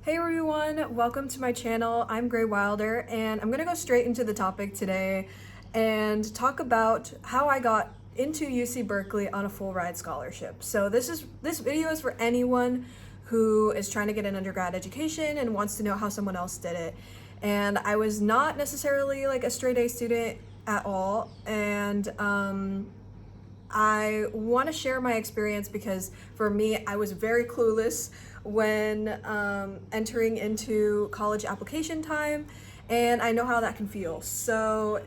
Hey everyone, welcome to my channel. I'm Gray Wilder and I'm gonna go straight into the topic today and talk about how I got into UC Berkeley on a full ride scholarship. So this video is for anyone who is trying to get an undergrad education and wants to know how someone else did it. And I was not necessarily like a straight A student at all, and I want to share my experience because for me, I was very clueless when entering into college application time, and I know how that can feel. So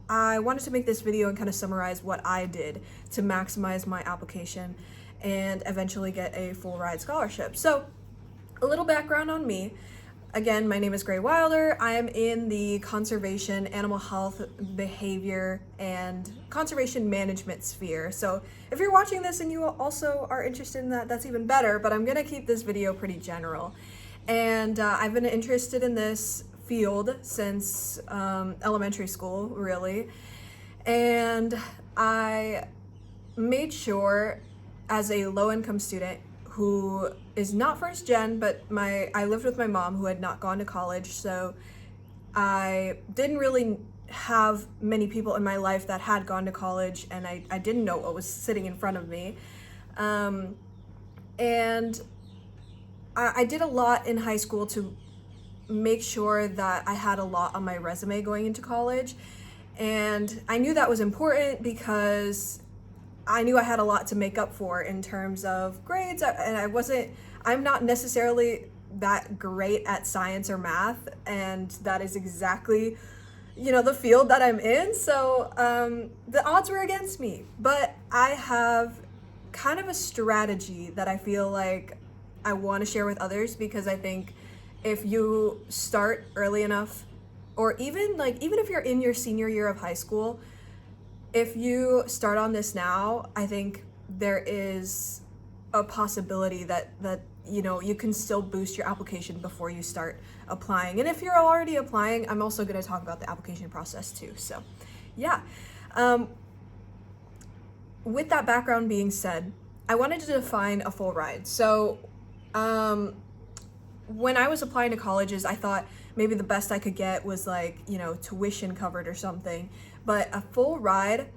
I wanted to make this video and kind of summarize what I did to maximize my application and eventually get a full ride scholarship. So a little background on me. Again, my name is Gray Wilder. I am in the conservation, animal health, behavior, and conservation management sphere. So if you're watching this and you also are interested in that, that's even better, but I'm gonna keep this video pretty general. And I've been interested in this field since elementary school, really. And I made sure as a low-income student who is not first gen, but I lived with my mom who had not gone to college, so I didn't really have many people in my life that had gone to college, and I didn't know what was sitting in front of me. And I did a lot in high school to make sure that I had a lot on my resume going into college, and I knew that was important because I knew I had a lot to make up for in terms of grades, and I'm not necessarily that great at science or math, and that is exactly, the field that I'm in, so the odds were against me. But I have kind of a strategy that I feel like I want to share with others, because I think if you start early enough, or even if you're in your senior year of high school, if you start on this now, I think there is a possibility that you can still boost your application before you start applying. And if you're already applying, I'm also going to talk about the application process too. So yeah, with that background being said, I wanted to define a full ride. So when I was applying to colleges, I thought maybe the best I could get was tuition covered or something. But a full ride,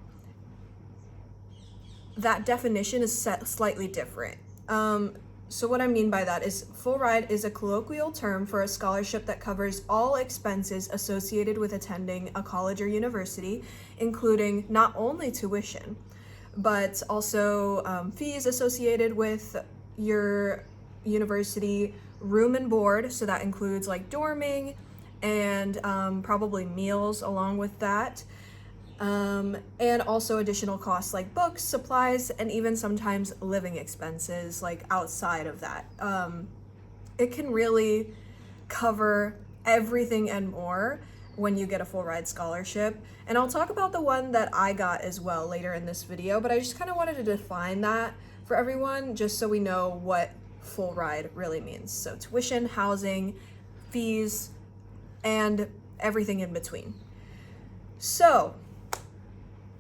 that definition is set slightly different. So what I mean by that is full ride is a colloquial term for a scholarship that covers all expenses associated with attending a college or university, including not only tuition, but also fees associated with your university, room and board, so that includes like dorming and probably meals along with that. And also additional costs like books, supplies, and even sometimes living expenses like outside of that. It can really cover everything and more when you get a full ride scholarship. And I'll talk about the one that I got as well later in this video, but I just kind of wanted to define that for everyone just so we know what full ride really means. So tuition, housing, fees, and everything in between. So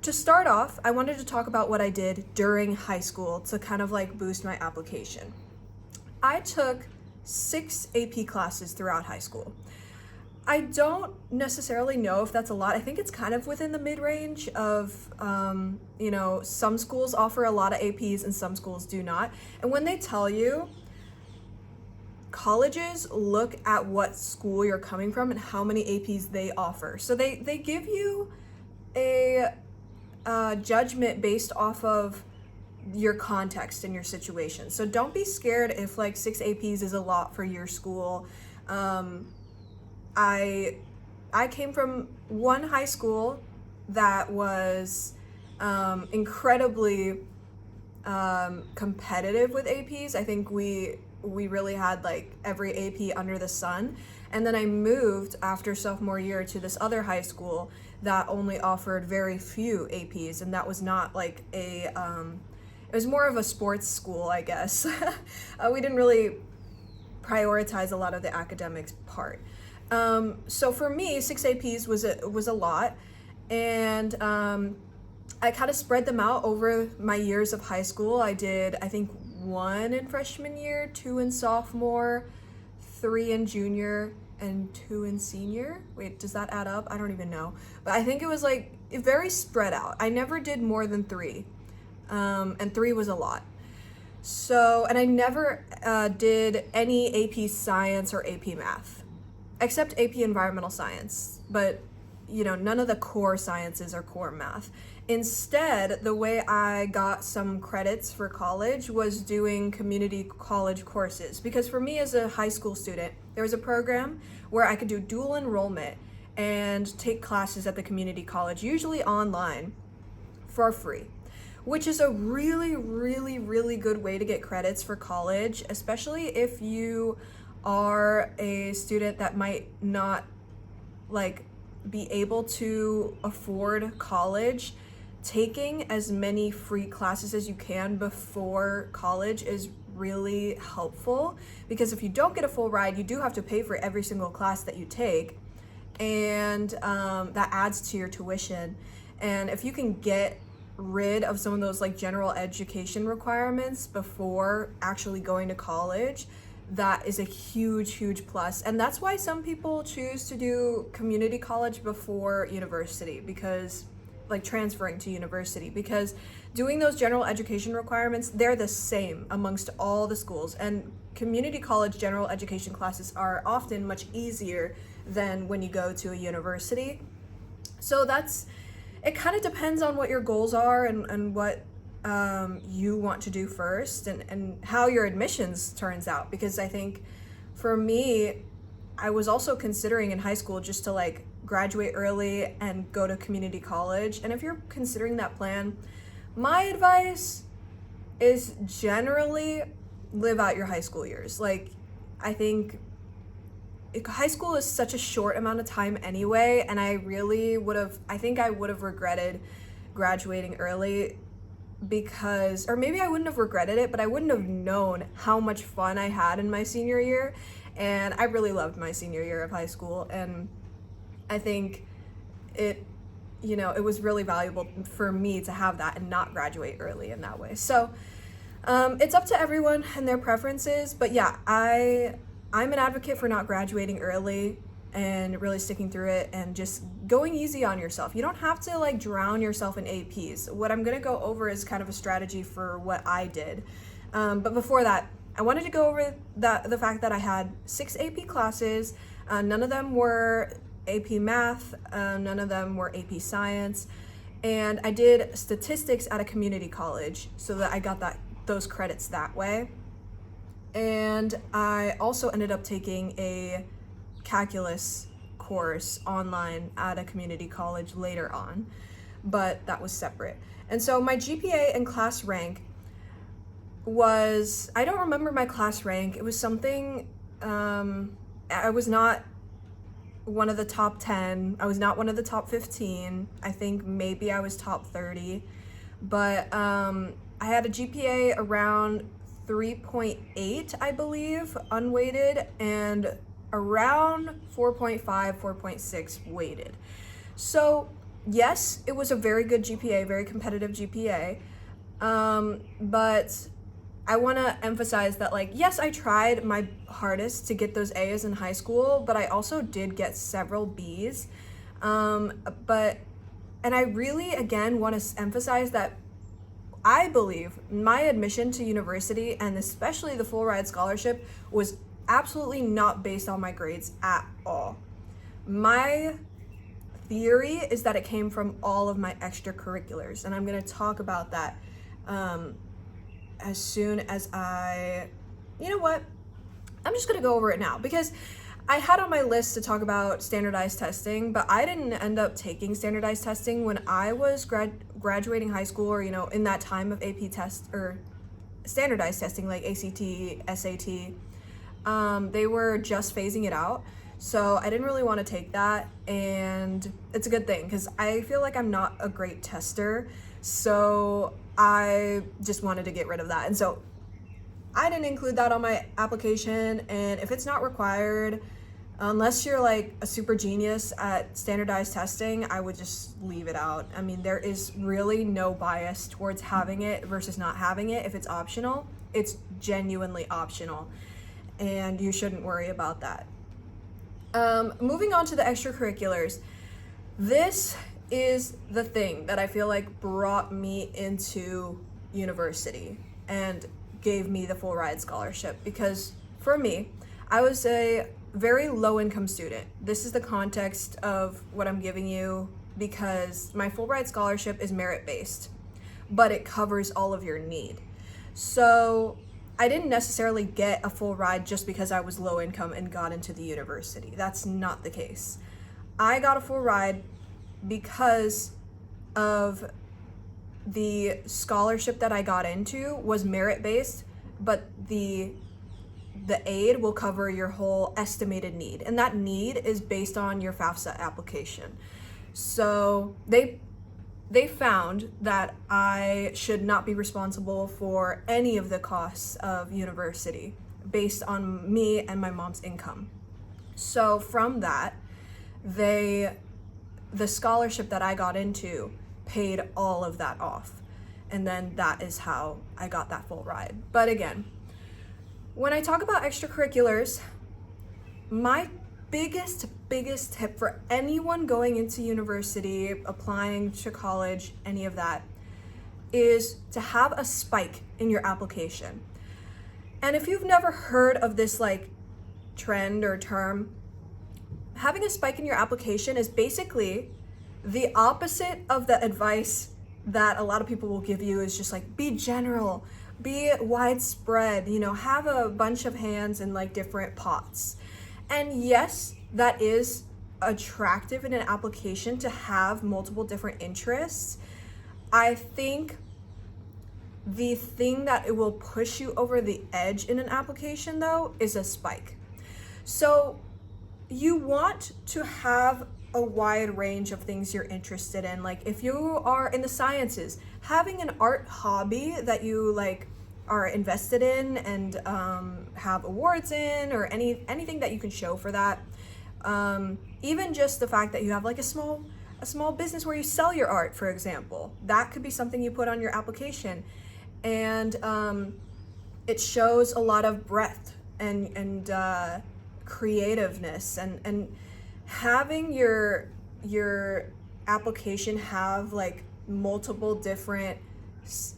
to start off, I wanted to talk about what I did during high school to kind of boost my application. I took 6 AP classes throughout high school. I don't necessarily know if that's a lot. I think it's kind of within the mid-range of, some schools offer a lot of APs and some schools do not. And when they tell you, colleges look at what school you're coming from and how many APs they offer. So they give you a judgment based off of your context and your situation. So don't be scared if 6 APs is a lot for your school. I came from one high school that was incredibly competitive with APs. I think we really had every AP under the sun. And then I moved after sophomore year to this other high school that only offered very few APs, and that was not it was more of a sports school, I guess. We didn't really prioritize a lot of the academics part. So for me, 6 APs was a lot, and I kind of spread them out over my years of high school. I did, I think, 1 in freshman year, 2 in sophomore, 3 in junior and 2 in senior. Wait, does that add up? I don't even know. But I think it was like very spread out. I never did more than 3. And 3 was a lot. So, and I never did any AP science or AP math, except AP environmental science, but none of the core sciences or core math. Instead, the way I got some credits for college was doing community college courses, because for me as a high school student, there was a program where I could do dual enrollment and take classes at the community college, usually online, for free, which is a really, really, really good way to get credits for college, especially if you are a student that might not be able to afford college. Taking as many free classes as you can before college is really helpful, because if you don't get a full ride, you do have to pay for every single class that you take, and that adds to your tuition. And if you can get rid of some of those general education requirements before actually going to college, that is a huge, huge plus. And that's why some people choose to do community college before university, because transferring to university, because doing those general education requirements, they're the same amongst all the schools, and community college general education classes are often much easier than when you go to a university. So it kind of depends on what your goals are and what you want to do first, and how your admissions turns out, because I think for me, I was also considering in high school just to graduate early and go to community college. And if you're considering that plan, my advice is generally live out your high school years. I think high school is such a short amount of time anyway, and I think I would have regretted graduating early, because, or maybe I wouldn't have regretted it, but I wouldn't have known how much fun I had in my senior year. And I really loved my senior year of high school, and I think it was really valuable for me to have that and not graduate early in that way. So it's up to everyone and their preferences, but yeah, I'm an advocate for not graduating early and really sticking through it and just going easy on yourself. You don't have to drown yourself in APs. What I'm gonna go over is kind of a strategy for what I did. But before that, I wanted to go over the fact that I had 6 AP classes. None of them were AP math, none of them were AP science, and I did statistics at a community college so that I got those credits that way. And I also ended up taking a calculus course online at a community college later on, but that was separate. And so my GPA and class rank was, I don't remember my class rank. It was something, I was not one of the top 10. I was not one of the top 15. I think maybe I was top 30, but I had a GPA around 3.8, I believe, unweighted, and around 4.5, 4.6 weighted. So yes, it was a very good GPA, very competitive GPA, but I want to emphasize that, yes, I tried my hardest to get those A's in high school, but I also did get several B's. And I really, again, want to emphasize that I believe my admission to university, and especially the full ride scholarship, was absolutely not based on my grades at all. My theory is that it came from all of my extracurriculars, and I'm going to talk about that as soon as you know what? I'm just gonna go over it now, because I had on my list to talk about standardized testing, but I didn't end up taking standardized testing when I was graduating high school, or in that time of AP test or standardized testing like ACT, SAT. They were just phasing it out, so I didn't really want to take that, and it's a good thing because I feel like I'm not a great tester, so I just wanted to get rid of that. And so I didn't include that on my application, and if it's not required, unless you're a super genius at standardized testing, I would just leave it out. I mean, there is really no bias towards having it versus not having it. If it's optional, it's genuinely optional. and you shouldn't worry about that. Moving on to the extracurriculars. This is the thing that I feel like brought me into university and gave me the full ride scholarship, because for me, I was a very low income student. This is the context of what I'm giving you, because my full ride scholarship is merit based, but it covers all of your need. So I didn't necessarily get a full ride just because I was low income and got into the university. That's not the case. I got a full ride because of the scholarship that I got into was merit based, but the aid will cover your whole estimated need, and that need is based on your FAFSA application. So they found that I should not be responsible for any of the costs of university based on me and my mom's income. So from that, the scholarship that I got into paid all of that off. And then that is how I got that full ride. But again, when I talk about extracurriculars, my biggest tip for anyone going into university, applying to college, any of that, is to have a spike in your application. And if you've never heard of this like trend or term, having a spike in your application is basically the opposite of the advice that a lot of people will give you, is just like, be general, be widespread, have a bunch of hands in like different pots. And yes, that is attractive in an application to have multiple different interests. I think the thing that it will push you over the edge in an application though is a spike. So you want to have a wide range of things you're interested in. Like if you are in the sciences, having an art hobby that you like are invested in and have awards in, or anything that you can show for that. Even just the fact that you have like a small business where you sell your art, for example, that could be something you put on your application, and it shows a lot of breadth and creativeness, and having your application have like multiple different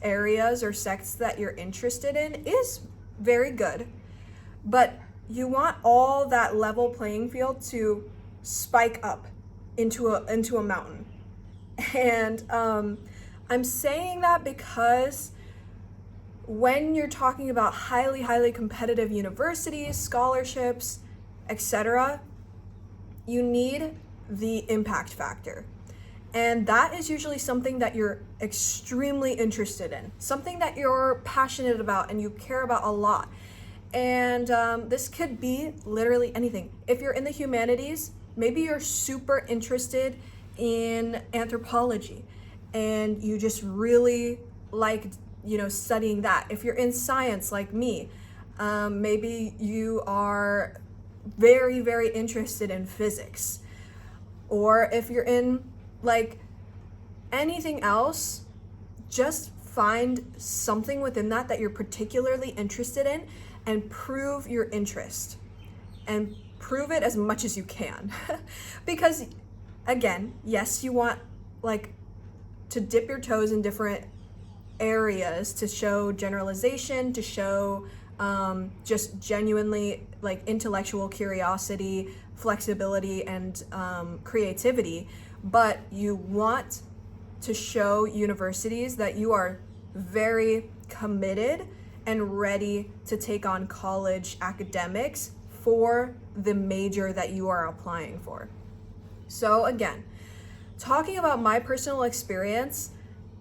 areas or sects that you're interested in is very good, but you want all that level playing field to spike up into a mountain. And I'm saying that because when you're talking about highly competitive universities, scholarships, etc., you need the impact factor. And that is usually something that you're extremely interested in, something that you're passionate about and you care about a lot. And this could be literally anything. If you're in the humanities, maybe you're super interested in anthropology and you just really like, studying that. If you're in science like me, maybe you are very interested in physics. Or if you're in like anything else, just find something within that you're particularly interested in and prove your interest, and prove it as much as you can. Because again, yes, you want like to dip your toes in different areas to show generalization, to show just genuinely like intellectual curiosity, flexibility, and creativity. But you want to show universities that you are very committed and ready to take on college academics for the major that you are applying for. So again, talking about my personal experience,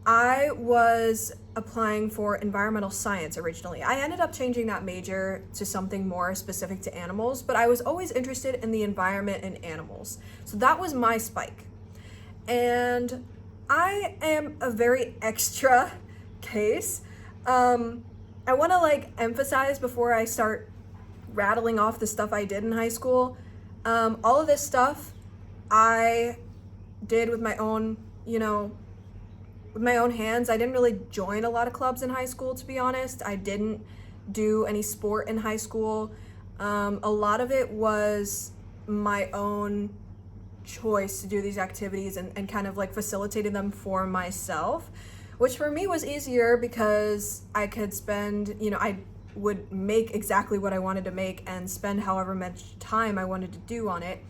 I was applying for environmental science originally. I ended up changing that major to something more specific to animals, but I was always interested in the environment and animals. So that was my spike. And I am a very extra case. I want to like emphasize before I start rattling off the stuff I did in high school. All of this stuff I did with my own, with my own hands. I didn't really join a lot of clubs in high school, to be honest. I didn't do any sport in high school. A lot of it was my own choice to do these activities and kind of like facilitating them for myself, which for me was easier because I could spend, I would make exactly what I wanted to make and spend however much time I wanted to do on it.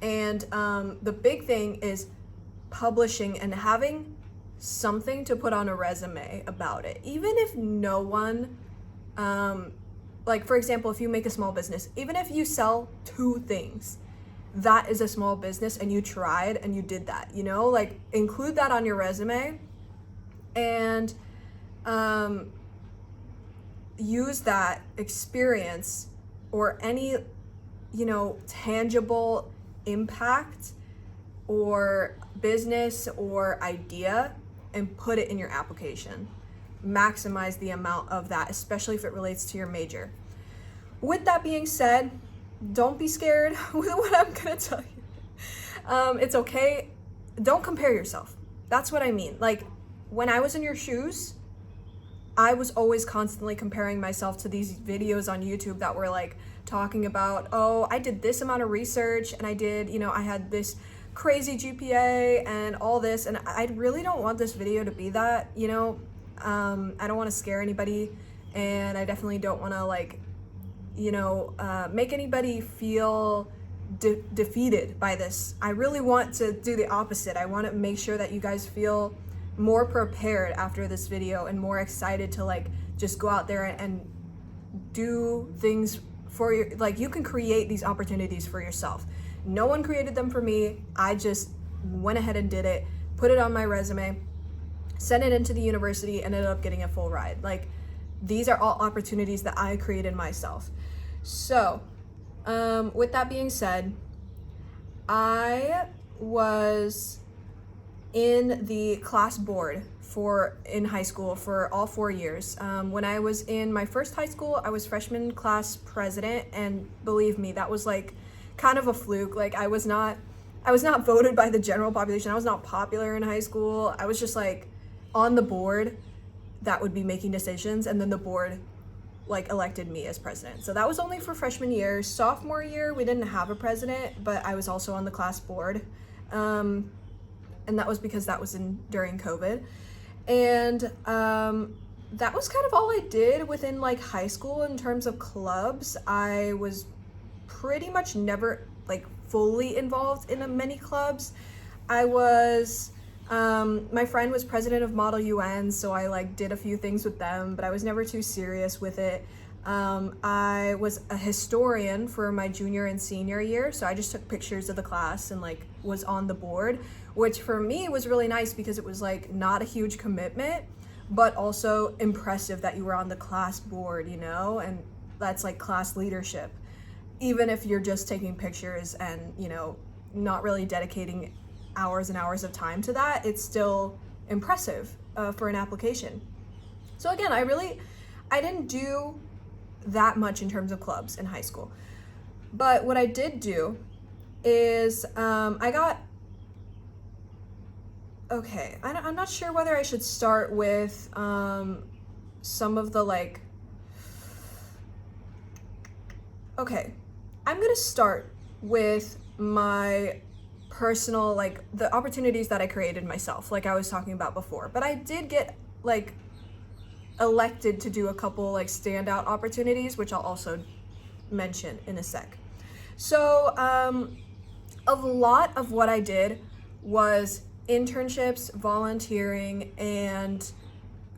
And the big thing is publishing and having something to put on a resume about it. Even if no one, like for example, if you make a small business, even if you sell 2 things, that is a small business and you tried and you did that, like include that on your resume and use that experience or any, tangible impact or business or idea and put it in your application. Maximize the amount of that, especially if it relates to your major. With that being said, don't be scared with what I'm gonna tell you. It's okay. Don't compare yourself. That's what I mean. Like when I was in your shoes, I was always constantly comparing myself to these videos on YouTube that were like talking about, oh, I did this amount of research and I did, I had this crazy GPA and all this, and I really don't want this video to be that, I don't want to scare anybody, and I definitely don't want to like, make anybody feel defeated by this. I really want to do the opposite. I want to make sure that you guys feel more prepared after this video and more excited to like just go out there and do things for your, like you can create these opportunities for yourself. No one created them for me. I just went ahead and did it, put it on my resume, sent it into the university, and ended up getting a full ride. Like these are all opportunities that I created myself. So with that being said, I was in the class board in high school for all 4 years. When I was in my first high school, I was freshman class president, and believe me, that was like kind of a fluke. Like I was not voted by the general population. I was not popular in high school. I was just like on the board that would be making decisions, and then the board like elected me as president. So that was only for freshman year. Sophomore year, we didn't have a president, but I was also on the class board. And that was because that was during COVID. And that was kind of all I did within like high school in terms of clubs. I was pretty much never like fully involved in many clubs. I was, my friend was president of Model UN, so I like did a few things with them, but I was never too serious with it. I was a historian for my junior and senior year, so I just took pictures of the class and like was on the board, which for me was really nice because it was like not a huge commitment, but also impressive that you were on the class board, and that's like class leadership. Even if you're just taking pictures and, not really dedicating hours and hours of time to that, it's still impressive for an application. So again, I didn't do that much in terms of clubs in high school. But what I did do is I'm not sure whether I should start with some of the like, okay, I'm gonna start with my personal, like the opportunities that I created myself, like I was talking about before. But I did get like elected to do a couple like standout opportunities, which I'll also mention in a sec. So a lot of what I did was internships, volunteering, and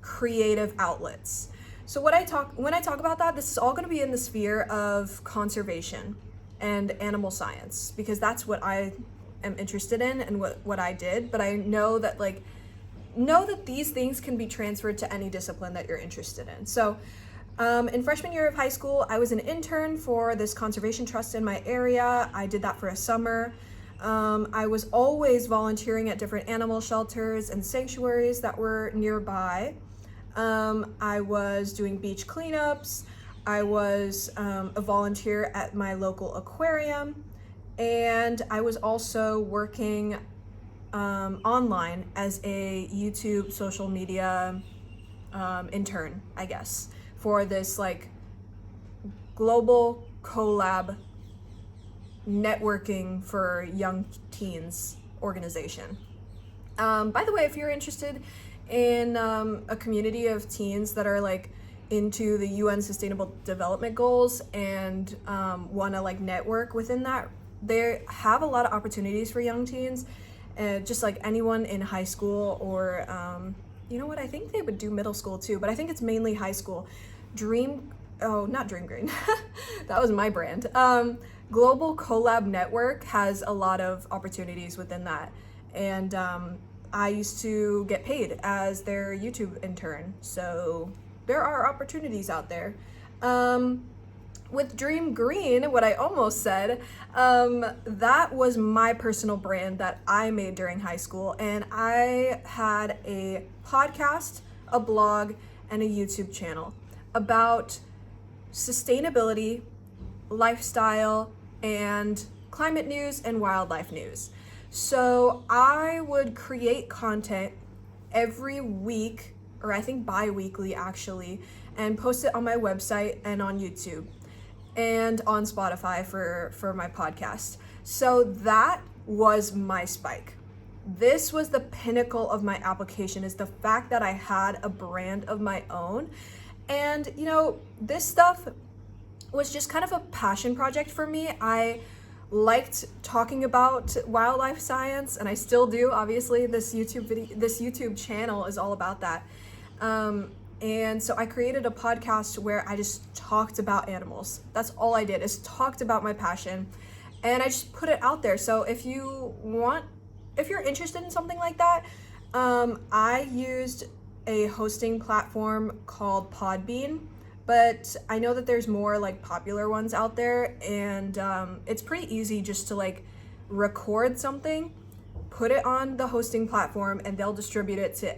creative outlets. So when I talk about that, this is all going to be in the sphere of conservation and animal science, because that's what I am interested in and what I did. But I know that these things can be transferred to any discipline that you're interested in. So in freshman year of high school, I was an intern for this conservation trust in my area. I did that for a summer. I was always volunteering at different animal shelters and sanctuaries that were nearby. I was doing beach cleanups. I was a volunteer at my local aquarium, and I was also working online as a YouTube social media intern, I guess, for this like global collab networking for young teens organization. By the way, if you're interested in a community of teens that are like into the UN Sustainable Development Goals and want to like network within that, they have a lot of opportunities for young teens, just like anyone in high school or you know what, I think they would do middle school too, but I think it's mainly high school. Not Dream Green, that was my brand. Global Collab Network has a lot of opportunities within that, and I used to get paid as their YouTube intern, so there are opportunities out there. With Dream Green, what I almost said, that was my personal brand that I made during high school, and I had a podcast, a blog, and a YouTube channel about sustainability, lifestyle, and climate news and wildlife news. So I would create content every week, or I think bi-weekly actually, and post it on my website and on YouTube and on Spotify for my podcast. So that was my spike. This was the pinnacle of my application, is the fact that I had a brand of my own. And you know, this stuff was just kind of a passion project for me. I liked talking about wildlife science, and I still do. Obviously, this YouTube channel is all about that. And so I created a podcast where I just talked about animals. That's all I did, is talked about my passion, and I just put it out there. So if you're interested in something like that, I used a hosting platform called Podbean, but I know that there's more like popular ones out there, and it's pretty easy just to like record something, put it on the hosting platform, and they'll distribute it to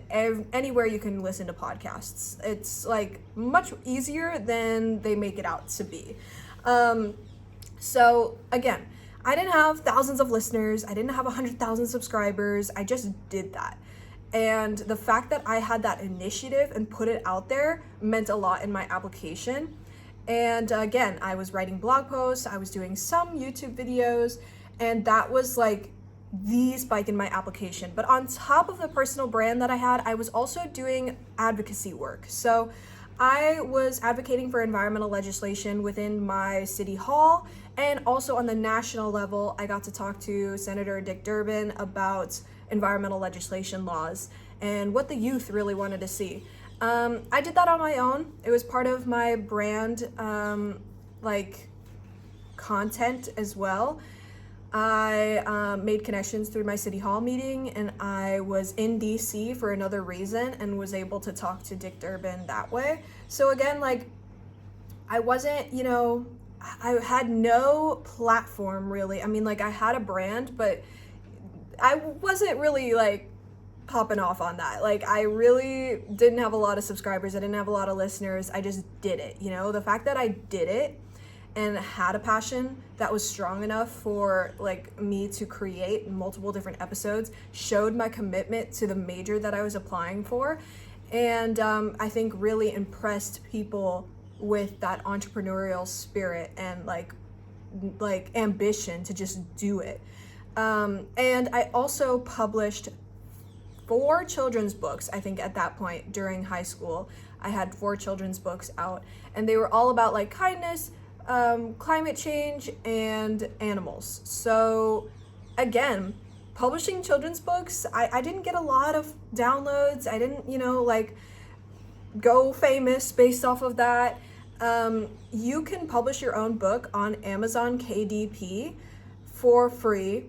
anywhere you can listen to podcasts. It's like much easier than they make it out to be. So again, I didn't have thousands of listeners. I didn't have 100,000 subscribers. I just did that. And the fact that I had that initiative and put it out there meant a lot in my application. And again, I was writing blog posts, I was doing some YouTube videos, and that was like the spike in my application. But on top of the personal brand that I had, I was also doing advocacy work. So I was advocating for environmental legislation within my city hall, and also on the national level, I got to talk to Senator Dick Durbin about environmental legislation laws and what the youth really wanted to see. I did that on my own. It was part of my brand, like content as well. I made connections through my city hall meeting, and I was in DC for another reason and was able to talk to Dick Durbin that way. So again, like, I wasn't, you know, I had no platform really. I mean, like, I had a brand, but I wasn't really like popping off on that. Like, I really didn't have a lot of subscribers. I didn't have a lot of listeners. I just did it, you know? The fact that I did it and had a passion that was strong enough for like me to create multiple different episodes showed my commitment to the major that I was applying for. And I think really impressed people with that entrepreneurial spirit and like ambition to just do it. And I also published 4 children's books, I think, at that point during high school. I had 4 children's books out, and they were all about like kindness, climate change, and animals. So again, publishing children's books, I didn't get a lot of downloads. I didn't, you know, like go famous based off of that. You can publish your own book on Amazon KDP for free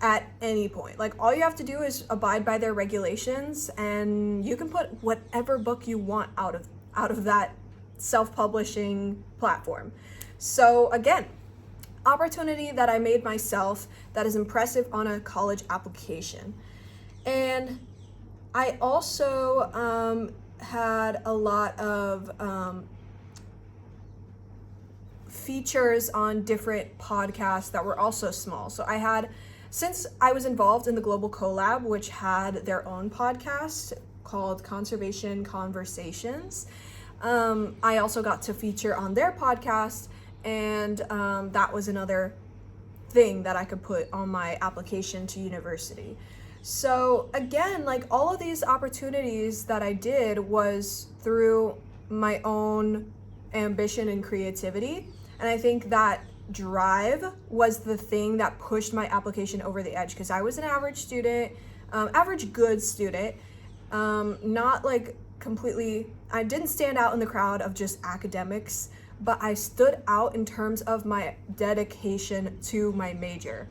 at any point. Like, all you have to do is abide by their regulations, and you can put whatever book you want out of that self-publishing platform. So again, opportunity that I made myself that is impressive on a college application. And I also had a lot of features on different podcasts that were also small. So I had, since I was involved in the Global Collab, which had their own podcast called Conservation Conversations, I also got to feature on their podcast, and that was another thing that I could put on my application to university. So again, like all of these opportunities that I did was through my own ambition and creativity. And I think that drive was the thing that pushed my application over the edge, because I was an average student, average good student, not like completely, I didn't stand out in the crowd of just academics, but I stood out in terms of my dedication to my major.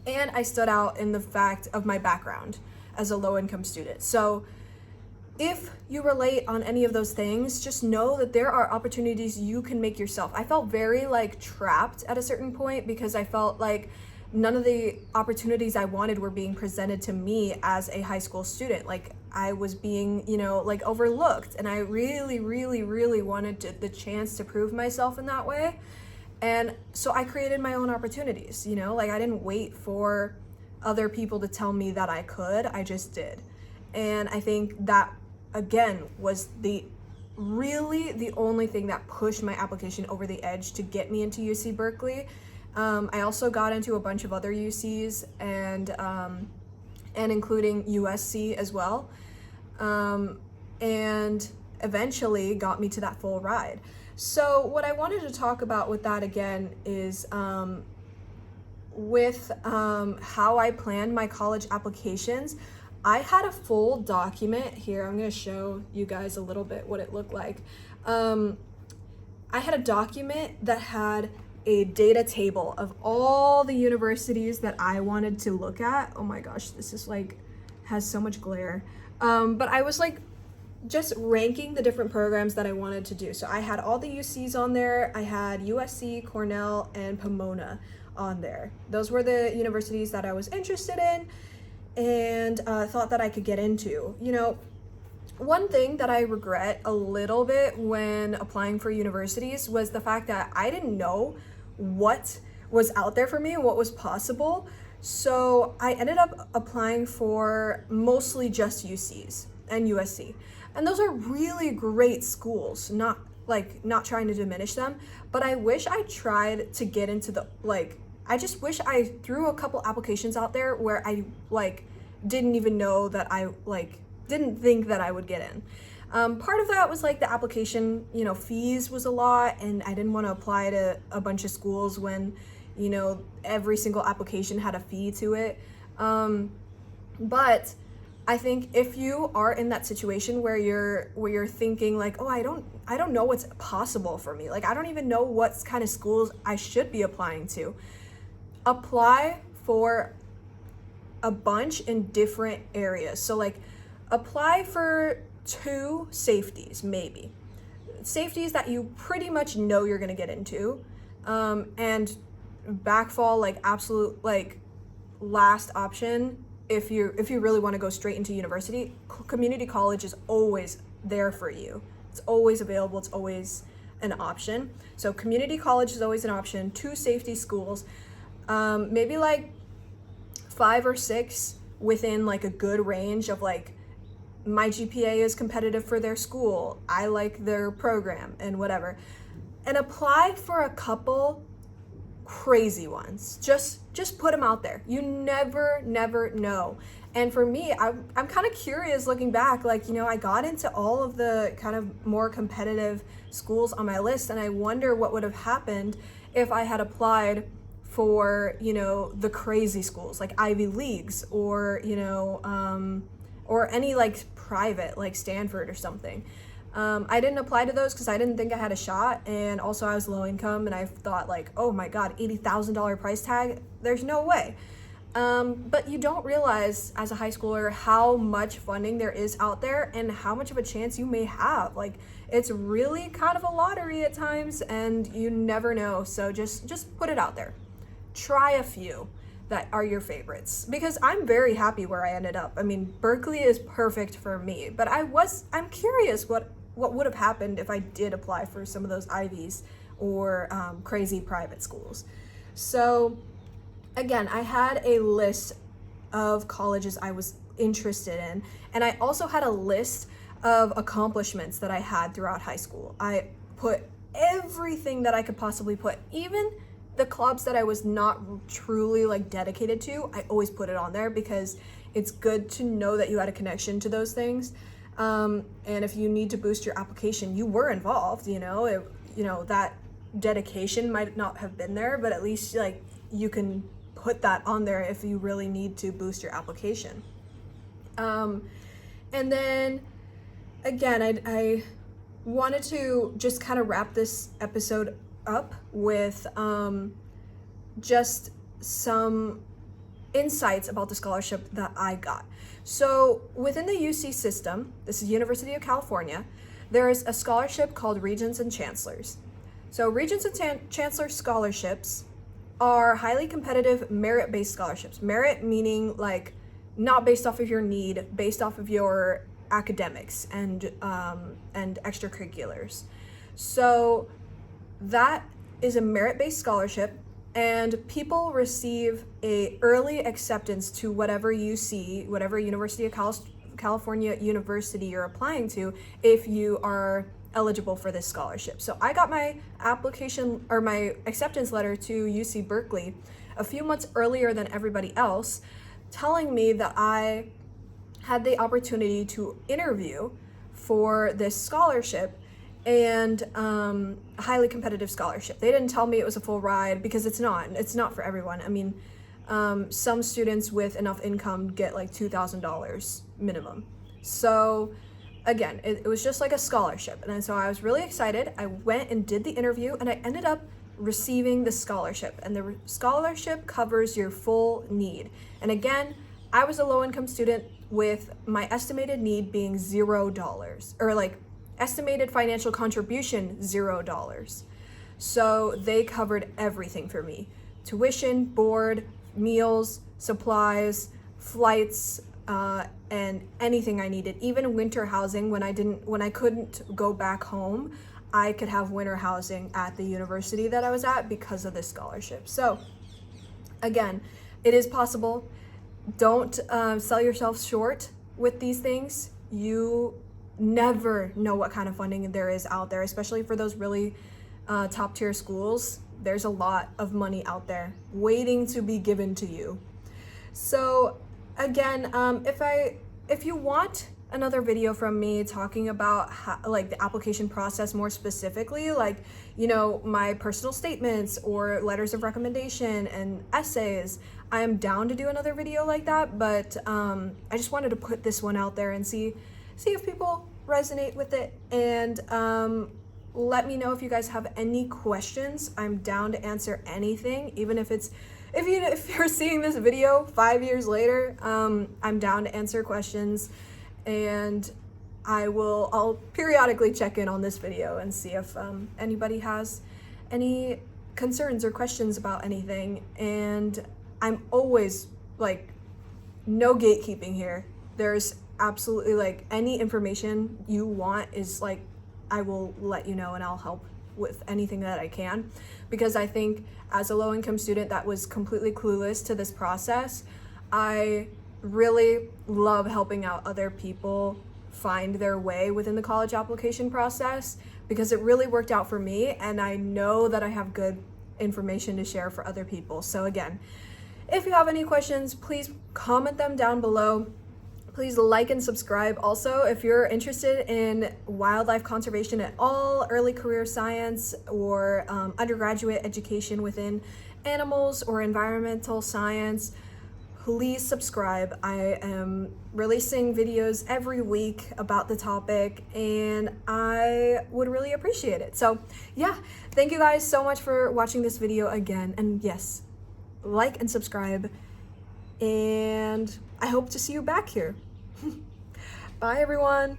And I stood out in the fact of my background as a low-income student. So if you relate on any of those things, just know that there are opportunities you can make yourself. I felt very like trapped at a certain point because I felt like none of the opportunities I wanted were being presented to me as a high school student. Like I was being, like overlooked, and I really, really, really wanted the chance to prove myself in that way. And so I created my own opportunities, like I didn't wait for other people to tell me that I could, I just did. And I think that, again, was the only thing that pushed my application over the edge to get me into UC Berkeley. I also got into a bunch of other UCs and including USC as well. And eventually got me to that full ride. So what I wanted to talk about with that again is with how I planned my college applications. I had a full document here. I'm going to show you guys a little bit what it looked like. I had a document that had a data table of all the universities that I wanted to look at. Oh my gosh, this is like, has so much glare. But I was like, just ranking the different programs that I wanted to do. So I had all the UCs on there. I had USC, Cornell, and Pomona on there. Those were the universities that I was interested in and thought that I could get into. One thing that I regret a little bit when applying for universities was the fact that I didn't know what was out there for me and what was possible. So I ended up applying for mostly just UCs and USC. And those are really great schools, not trying to diminish them, but I wish I tried to get into I just wish I threw a couple applications out there where I didn't even know that I didn't think that I would get in. Part of that was the application, fees was a lot, and I didn't want to apply to a bunch of schools when, every single application had a fee to it. But I think if you are in that situation where you're thinking oh, I don't know what's possible for me. I don't even know what kind of schools I should be applying to. Apply for a bunch in different areas. So apply for 2 safeties, maybe. Safeties that you pretty much know you're gonna get into, and backfall absolute last option. If you really want to go straight into university, community college is always there for you. It's always available. It's always an option. So community college is always an option. 2 safety schools, maybe 5 or 6 within a good range of my GPA is competitive for their school. I like their program and whatever. And apply for a couple crazy ones. Just put them out there. You never know. And for me, I'm kind of curious looking back, I got into all of the kind of more competitive schools on my list, and I wonder what would have happened if I had applied for, the crazy schools like Ivy Leagues or, or any private Stanford or something. I didn't apply to those because I didn't think I had a shot, and also I was low income, and I thought oh my god, $80,000 price tag, there's no way. But you don't realize as a high schooler how much funding there is out there and how much of a chance you may have. It's really kind of a lottery at times, and you never know. So just put it out there. Try a few that are your favorites, because I'm very happy where I ended up. I mean, Berkeley is perfect for me, but I'm curious what would have happened if I did apply for some of those Ivies or crazy private schools. So again, I had a list of colleges I was interested in, and I also had a list of accomplishments that I had throughout high school. I put everything that I could possibly put. Even the clubs that I was not truly like dedicated to, I always put it on there because it's good to know that you had a connection to those things. And if you need to boost your application, you were involved, that dedication might not have been there, but at least like you can put that on there if you really need to boost your application. And then again, I wanted to just kind of wrap this episode up with just some insights about the scholarship that I got. So within the UC system, this is University of California, there is a scholarship called Regents and Chancellors. So Regents and Chancellor scholarships are highly competitive merit-based scholarships. Merit meaning like not based off of your need, based off of your academics and extracurriculars. So that is a merit-based scholarship, and people receive a early acceptance to whatever UC, whatever University of California university you're applying to, if you are eligible for this scholarship. So I got my application or my acceptance letter to UC Berkeley a few months earlier than everybody else, telling me that I had the opportunity to interview for this scholarship and a highly competitive scholarship. They didn't tell me it was a full ride because it's not for everyone. I mean, some students with enough income get like $2,000 minimum. So again, it was just like a scholarship. And so I was really excited. I went and did the interview and I ended up receiving the scholarship, and the scholarship covers your full need. And again, I was a low-income student with my estimated need being $0, or like estimated financial contribution $0. So they covered everything for me: tuition, board, meals, supplies, flights, and anything I needed. Even winter housing when I couldn't go back home, I could have winter housing at the university that I was at because of this scholarship. So again, it is possible. Don't sell yourself short with these things. You never know what kind of funding there is out there, especially for those really top tier schools. There's a lot of money out there waiting to be given to you. So again, if you want another video from me talking about how, like the application process more specifically, like, my personal statements or letters of recommendation and essays, I am down to do another video like that. But I just wanted to put this one out there and see if people resonate with it. And let me know if you guys have any questions. I'm down to answer anything, even if you're seeing this video 5 years later. I'm down to answer questions, and I'll periodically check in on this video and see if anybody has any concerns or questions about anything. And I'm always like, no gatekeeping here. There's absolutely like any information you want is like, I will let you know and I'll help with anything that I can, because I think as a low-income student that was completely clueless to this process, I really love helping out other people find their way within the college application process, because it really worked out for me, and I know that I have good information to share for other people. So again, if you have any questions, please comment them down below. Please like and subscribe. Also, if you're interested in wildlife conservation at all, early career science, or undergraduate education within animals or environmental science, please subscribe. I am releasing videos every week about the topic, and I would really appreciate it. So yeah, thank you guys so much for watching this video again. And yes, like and subscribe, and I hope to see you back here. Bye everyone.